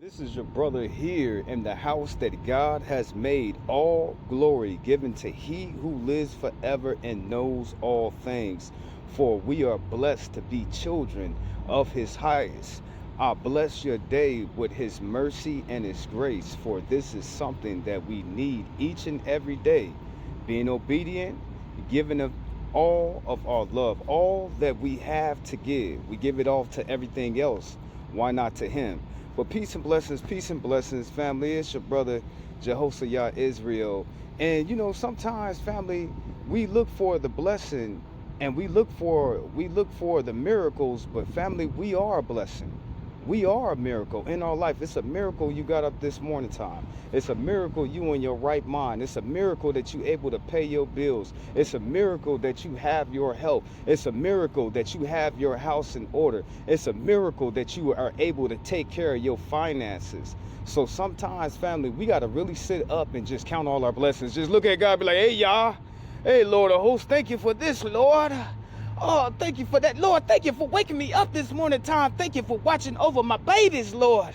This is your brother here in the house that God has made, all glory given to he who lives forever and knows all things. For we are blessed to be children of his highest. I bless your day with his mercy and his grace, for this is something that we need each and every day. Being obedient, giving of all of our love, all that we have to give. We give it all to everything else. Why not to him? But peace and blessings, family. It's your brother, Jehoshaphat Israel. And sometimes, family, we look for the blessing and we look for the miracles, but family, we are a blessing. We are a miracle in our life. It's a miracle you got up this morning time. It's a miracle you in your right mind. It's a miracle that you able to pay your bills. It's a miracle that you have your health. It's a miracle that you have your house in order. It's a miracle that you are able to take care of your finances. So sometimes, family, we got to really sit up and just count all our blessings. Just look at God and be like, hey, y'all. Hey, Lord of hosts, thank you for this, Lord. Oh, thank you for that, Lord. Thank you for waking me up this morning time. Thank you for watching over my babies, Lord.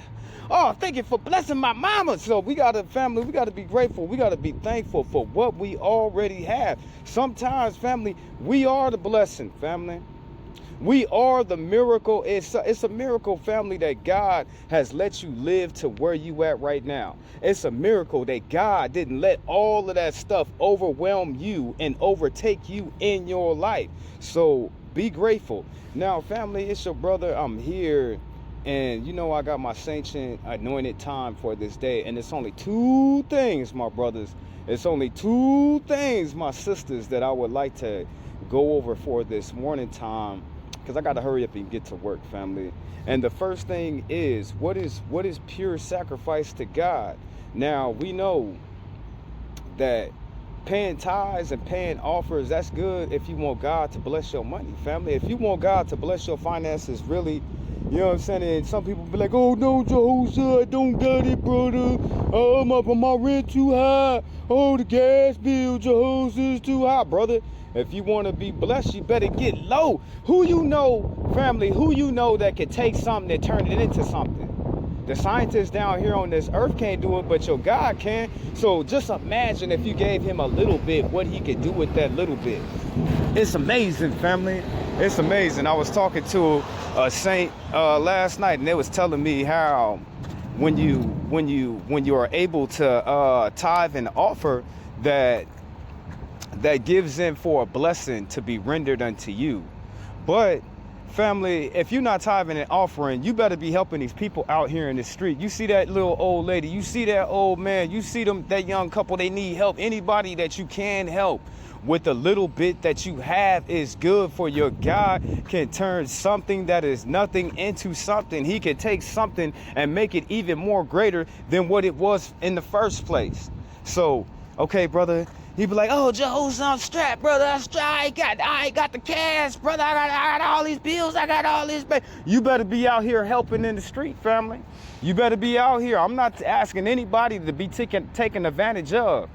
Oh, thank you for blessing my mama. So we got to, family, we got to be grateful. We got to be thankful for what we already have. Sometimes, family, we are the blessing, family. We are the miracle. It's a miracle, family, that God has let you live to where you at right now. It's a miracle that God didn't let all of that stuff overwhelm you and overtake you in your life. So be grateful. Now, family, it's your brother. I'm here. And I got my sanctioned anointed time for this day. And it's only two things, my brothers. It's only two things, my sisters, that I would like to go over for this morning time, because I got to hurry up and get to work, family. And the first thing is, what is pure sacrifice to God? Now, we know that paying tithes and paying offers, that's good if you want God to bless your money, family. If you want God to bless your finances, really, you know what I'm saying? And some people be like, oh, no, Jehoshaphat, I don't got it, brother. Oh, my rent too high. Oh, the gas bill, Jehoshaphat, is too high, brother. If you want to be blessed, you better get low. Who you know, family, who you know that can take something and turn it into something? The scientists down here on this earth can't do it, but your God can. So just imagine if you gave him a little bit, what he could do with that little bit. It's amazing, family. It's amazing. I was talking to a saint last night, and they was telling me how when you are able to tithe and offer, that gives in for a blessing to be rendered unto you. But family, if you're not tithing and offering, you better be helping these people out here in the street. You see that little old lady, you see that old man, you see that young couple, they need help. Anybody that you can help with a little bit that you have is good, for your God can turn something that is nothing into something. He can take something and make it even more greater than what it was in the first place. So, okay, brother, he be like, oh, Jehoshaphat, I'm strapped, brother. I ain't got the cash, brother. I got all these bills. I got all this. You better be out here helping in the street, family. You better be out here. I'm not asking anybody to be taken advantage of.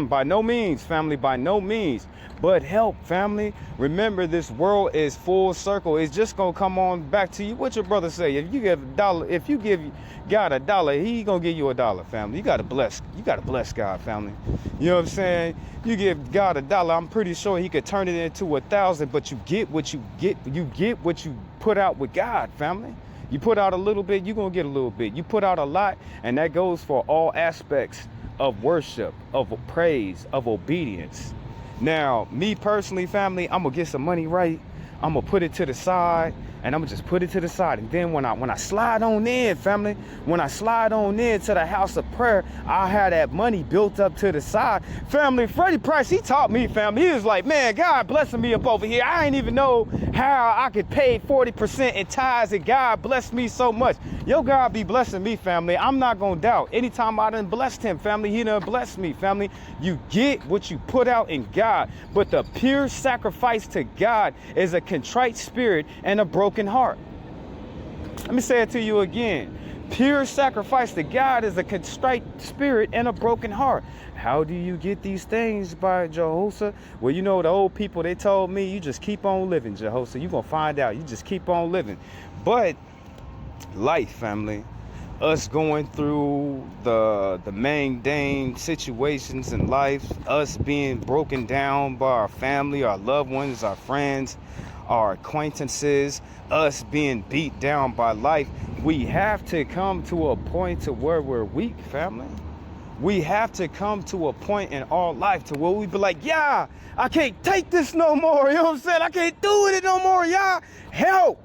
By no means, family, by no means. But help, family. Remember, this world is full circle. It's just gonna come on back to you. What your brother say? If you give $1, if you give God $1, he gonna give you $1, family. You gotta bless God, family. You know what I'm saying? You give God $1, I'm pretty sure he could turn it into 1,000. But you get what you get. You get what you put out with God, family. You put out a little bit, you're gonna get a little bit. You put out a lot, and that goes for all aspects of worship, of praise, of obedience. Now, me personally, family, I'm gonna get some money right. I'm gonna put it to the side, and I'm gonna just put it to the side. And then when I slide on in, family, when I slide on in to the house of prayer, I'll have that money built up to the side. Family, Freddie Price, he taught me, family. He was like, man, God blessing me up over here. I ain't even know how I could pay 40% in tithes, and God blessed me so much. Yo, God be blessing me, family. I'm not gonna doubt. Anytime I done blessed him, family, he done blessed me, family. You get what you put out in God, but the pure sacrifice to God is a contrite spirit and a broken heart. Let me say it to you again. Pure sacrifice to God is a contrite spirit and a broken heart. How do you get these things, by Jehoshaphat? Well, the old people, they told me, you just keep on living, Jehoshaphat. You're going to find out. You just keep on living. But life, family, us going through the mundane situations in life, us being broken down by our family, our loved ones, our friends, our acquaintances, us being beat down by life, we have to come to a point to where we're weak, family. We have to come to a point in our life to where we be like, yeah, I can't take this no more. You know what I'm saying? I can't do it no more. Yeah, help.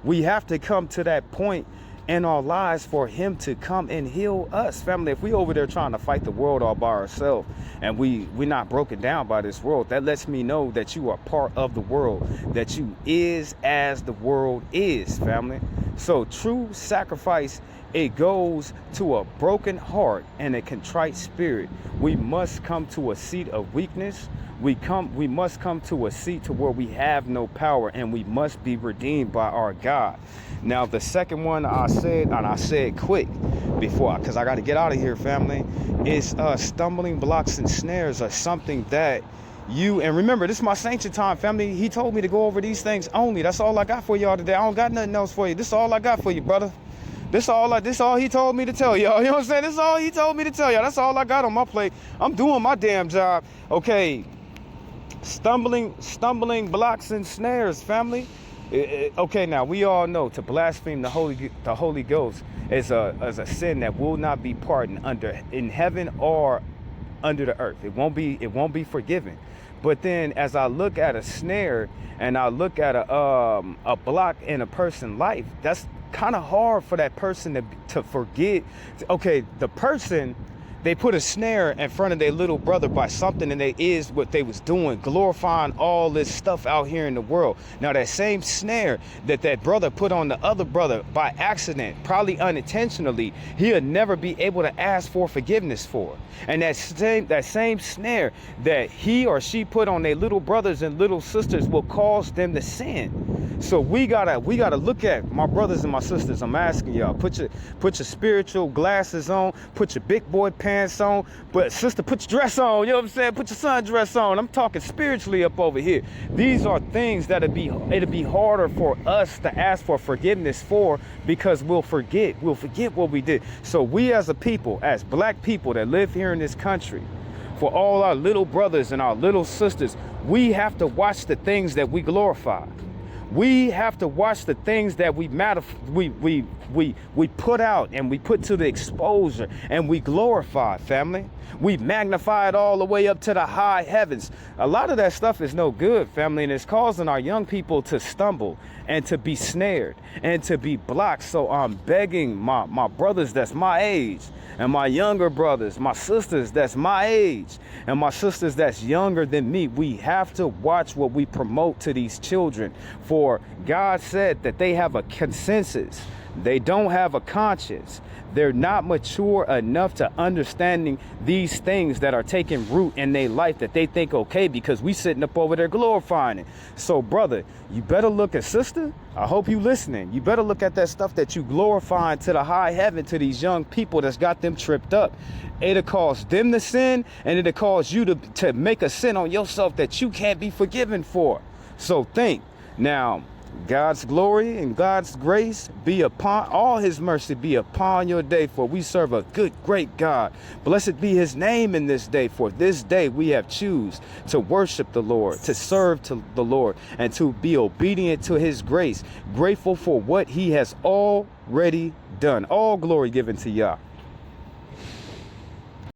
We have to come to that point in our lives for him to come and heal us, family. If we over there trying to fight the world all by ourselves and we're not broken down by this world, that lets me know that you are part of the world, that you is as the world is, family. So true sacrifice, it goes to a broken heart and a contrite spirit. We must come to a seat of weakness. We must come to a seat to where we have no power, and we must be redeemed by our God. Now, the second one I said, and I said quick before, because I got to get out of here, family, is stumbling blocks and snares are something that you, and remember, this is my sanctuary time, family. He told me to go over these things only. That's all I got for y'all today. I don't got nothing else for you. This is all I got for you, brother. This all he told me to tell y'all. You know what I'm saying? This is all he told me to tell y'all. That's all I got on my plate. I'm doing my damn job. Okay. Stumbling blocks and snares, family. Okay, now we all know to blaspheme the Holy Ghost is a sin that will not be pardoned in heaven or under the earth. It won't be forgiven. But then as I look at a snare and I look at a block in a person's life, that's kind of hard for that person to forget. Okay, the person, they put a snare in front of their little brother by something, and they is what they was doing, glorifying all this stuff out here in the world. Now that same snare that brother put on the other brother by accident, probably unintentionally, he'll never be able to ask for forgiveness for. And that same snare that he or she put on their little brothers and little sisters will cause them to sin. So we gotta look at my brothers and my sisters. I'm asking y'all, put your spiritual glasses on, put your big boy pants on, but sister, put your dress on. You know what I'm saying? Put your sundress on. I'm talking spiritually up over here. These are things it'll be harder for us to ask for forgiveness for, because we'll forget what we did. So we as a people, as black people that live here in this country, for all our little brothers and our little sisters, we have to watch the things that we glorify. We have to watch the things that we put out and we put to the exposure and we glorify, family. We magnify it all the way up to the high heavens. A lot of that stuff is no good, family, and it's causing our young people to stumble and to be snared and to be blocked. So I'm begging my brothers that's my age, and my younger brothers, my sisters that's my age, and my sisters that's younger than me, we have to watch what we promote to these children. For God said that they have a consensus. They don't have a conscience. They're not mature enough to understanding these things that are taking root in their life that they think okay because we sitting up over there glorifying it. So brother, you better look at, sister, I hope you listening. You better look at that stuff that you glorifying to the high heaven to these young people that's got them tripped up. It'll cause them to sin, and it'll cause you to make a sin on yourself that you can't be forgiven for. So think. Now, God's glory and God's grace be upon, all his mercy be upon your day, for we serve a good, great God. Blessed be his name in this day, for this day we have choose to worship the Lord, to serve to the Lord, and to be obedient to his grace, grateful for what he has already done. All glory given to Yah.